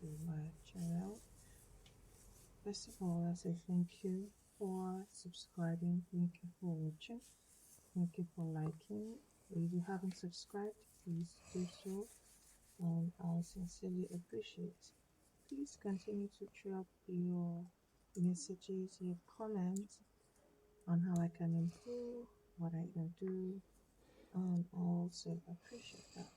to my channel. First of all, I say thank you for subscribing, thank you for watching, thank you for liking. If you haven't subscribed, please do so, and I sincerely appreciate. Please continue to drop your messages, your comments on how I can improve, what I can do, and I also appreciate that.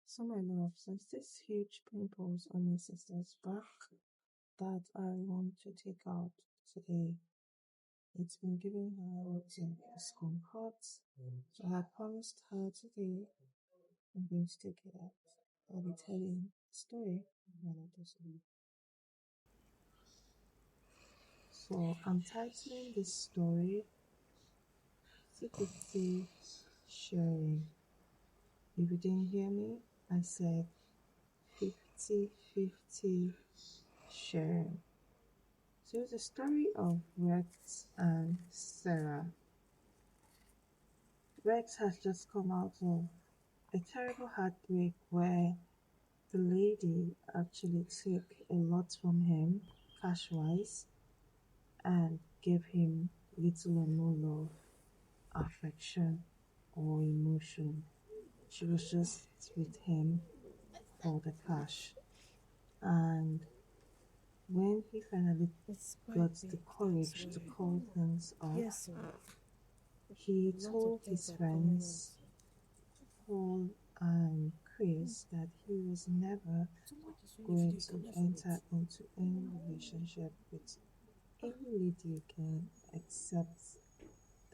So my love, since this huge pimples on my sister's back that I want to take out today, it's been giving her discomfort. So I promised her today I'm going to take it out. I'll be telling a story when I do so. So I'm titling this story 50-50 sharing. If you didn't hear me, I said 50-50 sharing. So it's a story of Rex and Sarah. Rex has just come out of a terrible heartbreak where the lady actually took a lot from him, cash wise, and gave him little or no love, affection, or emotion. She was just with him for the cash. And when he finally got the courage to call things off, he told his friends, Paul and Chris, that he was never going to enter into any relationship with any lady again except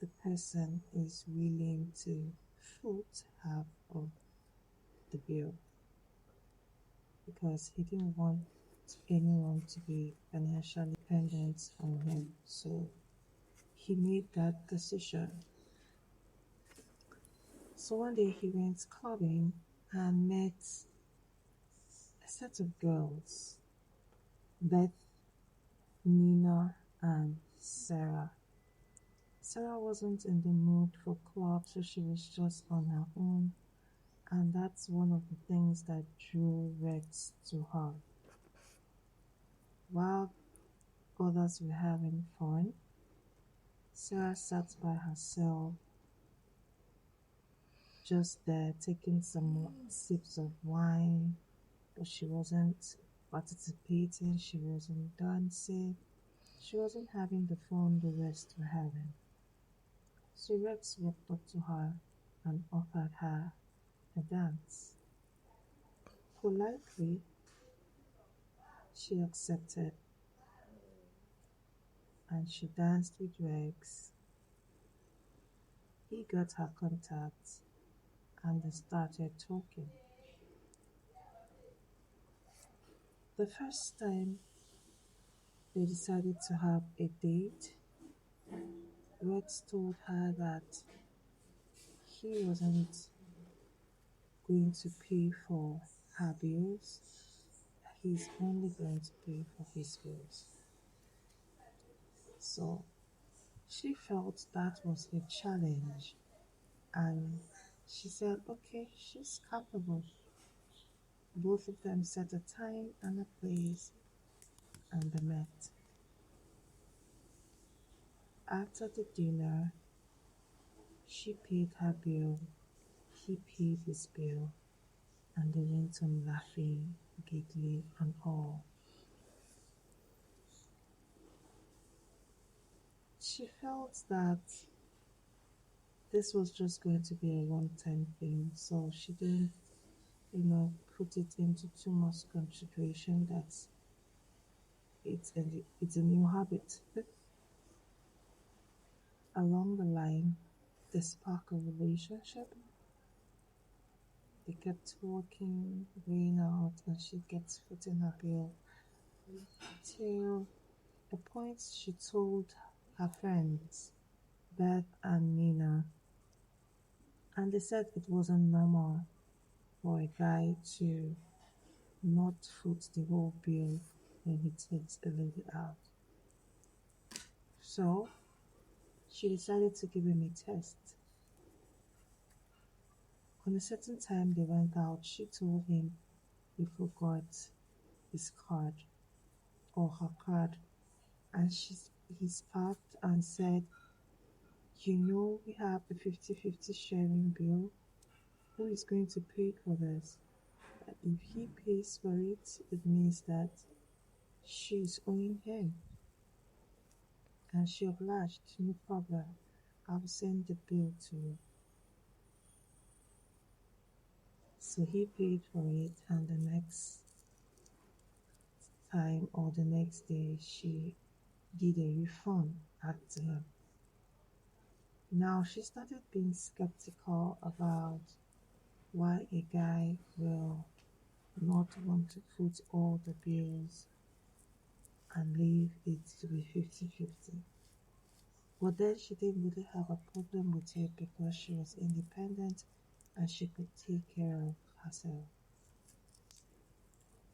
the person is willing to foot half of the bill, because he didn't want anyone to be financially dependent on him. So he made that decision. So one day he went clubbing and met a set of girls, Beth, Nina, and Sarah. Sarah wasn't in the mood for club, so she was just on her own, and that's one of the things that drew Rex to her. While others were having fun, Sarah sat by herself, just there taking some sips of wine, but she wasn't participating, she wasn't dancing, she wasn't having the fun the rest were having. So Rex walked up to her and offered her a dance. Politely, she accepted and she danced with Rex. He got her contact and they started talking. The first time they decided to have a date, Rex told her that he wasn't going to pay for her bills, he's only going to pay for his bills. So she felt that was a challenge and she said, okay, she's capable. Both of them set a time and a place and they met. After the dinner, she paid her bill, he paid his bill, and they went on laughing, giggling, and all. She felt that this was just going to be a one-time thing, so she didn't, put it into too much consideration that it's a new habit. Along the line, they spark a relationship. They kept walking, going out, and she kept footing her bill till a point she told her friends, Beth and Nina, and they said it wasn't normal for a guy to not foot the whole bill when he takes a lady out. So she decided to give him a test. On a certain time they went out, she told him he forgot his card or her card, and he sparked and said, "You know, we have a 50-50 sharing bill. Who is going to pay for this? And if he pays for it, it means that she's owing him." And she obliged, "No problem. I'll send the bill to you." So he paid for it, and the next time or the next day, she did a refund back to him. Now she started being skeptical about why a guy will not want to foot all the bills and leave it to be 50-50. But then she didn't really have a problem with it because she was independent and she could take care of herself.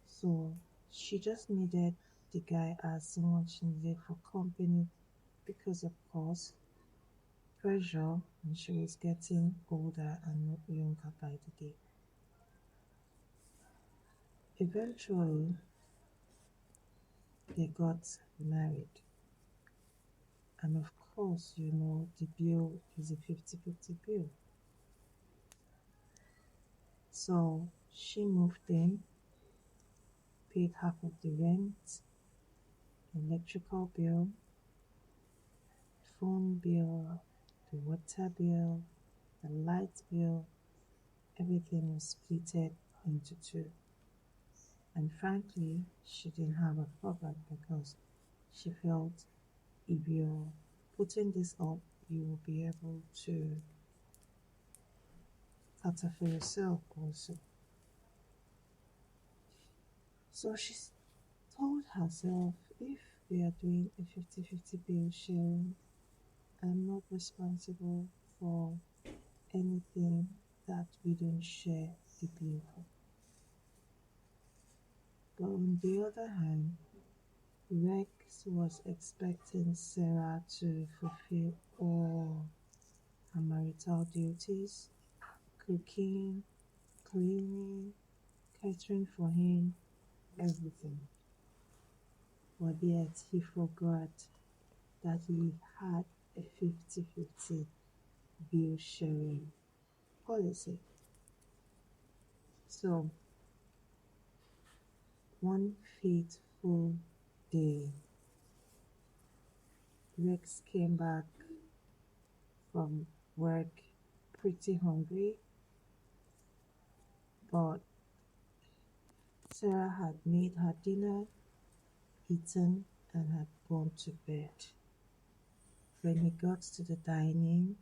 So she just needed the guy as much needed for company because, of course, pressure, and she was getting older and not younger by the day. Eventually, they got married. And of course, you know, the bill is a 50-50 bill. So she moved in, paid half of the rent, electrical bill, phone bill, the water bill, the light bill, everything was split into two. And frankly, she didn't have a problem because she felt if you're putting this up, you will be able to cater for yourself also. So she told herself, if we are doing a 50-50 bill sharing, I'm not responsible for anything that we don't share the bill for. But on the other hand, Rex was expecting Sarah to fulfill all her marital duties: cooking, cleaning, catering for him, everything. But yet he forgot that he had a 50-50 bill sharing policy. So one fateful day, Rex came back from work pretty hungry, but Sarah had made her dinner, eaten, and had gone to bed. When he got to the dining,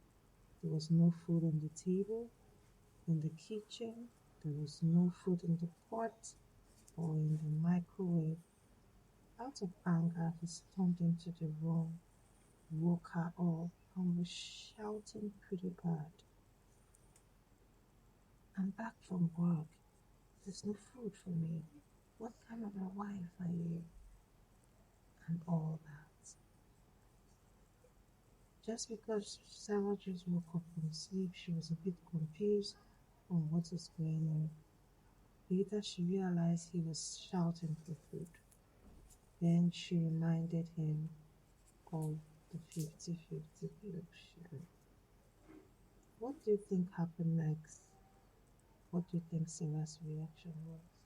there was no food on the table. In the kitchen, there was no food in the pot or in the microwave. Out of anger, he stormed into the room, woke her up, and was shouting pretty bad. "I'm back from work. There's no food for me. What kind of a wife are you?" And all that. Just because Sarah just woke up from sleep, she was a bit confused on what was going on. Later, she realized he was shouting for food. Then she reminded him of the 50-50 bill share. What do you think happened next? What do you think Sarah's reaction was?